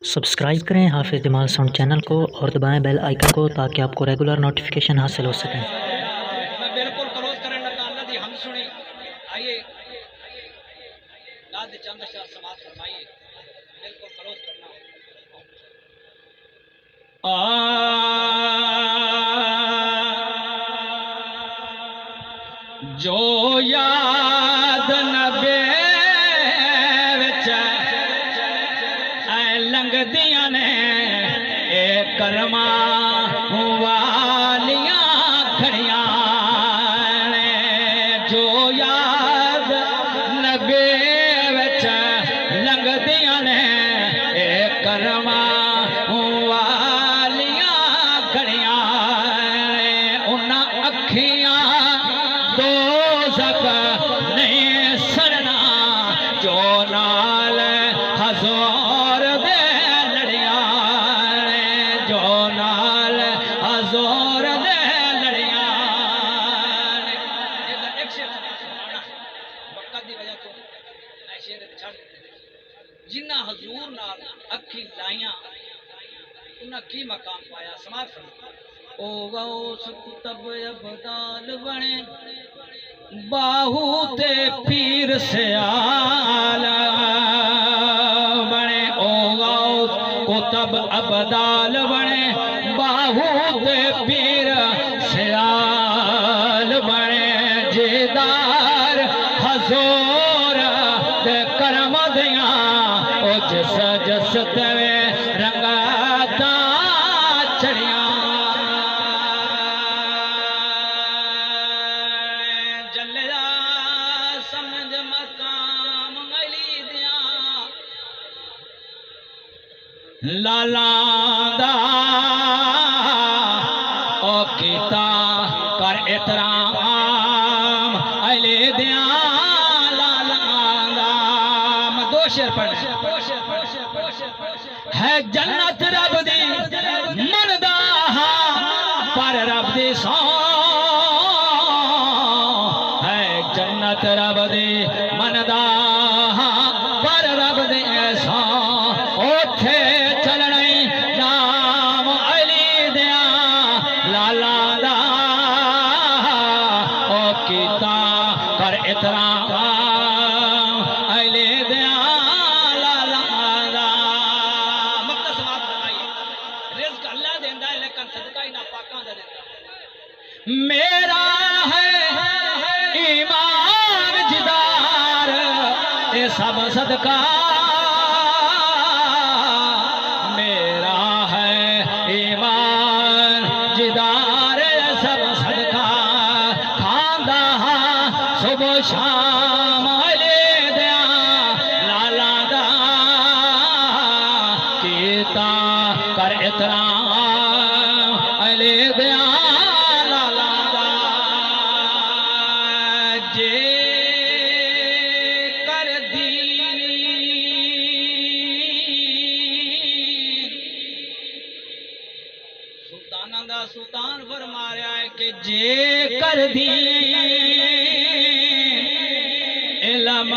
Subscribe करें हाफिज़ Jamal sound channel को और दबाएं बेल आइकन को ताकि आपको रेगुलर नोटिफिकेशन हासिल हो सकें। मैं बिल्कुल क्लोज करने लगा अल्लाह दी हम सुनी आइए दाद चंद अशर समाज फरमाइए बिल्कुल क्लोज करना जो याद नबे विच लंघदियां ने ए करमा वालियां खड़ियां ने जो याद नबे विच लंघदियां ने ए करमा वालियां खड़ियां ने उन्हां अखियां दो सक नहीं सड़ना जो नाल हज़ार दे लड़िया जो नाल हज़ार दे लड़िया एक शेर वक्त की वजह तो मैं शेर छड़ जिन्ना हजूर नाल अखी लाइया उन्हें की मकाम पाया समाज ओ गौस कुतब अबदाल बने बाहू ते पीर सयाल बने ओ गौस कुतब अबदाल बने बाहू ते पीर सयाल बने जेदार हजूर दे करम दिया ओ जिस जस तेरे रंगाता चढ़िया जल्ला समझ मकाम मली दिया लाला दा ओ कीता कर एहतराम अले दिया लाला दा दो शेर पढ़ है जन्नत रब दी मनदा पर रब दी सौ है जन्नत रब दी मनदा पर रब दी सौ ओथे चलने नाम अली दिया लाला दा ओ कीता कर एहतराम अली दिया मेरा है ईमान जिदार ये सब सदका मेरा है ईमान जिदार ये सब सदका खांदा सुबह शाम ले दिया लाला दा कीता कर एहतराम ले दिया सुल्तान फरमाया है कि जे कर दी इल्म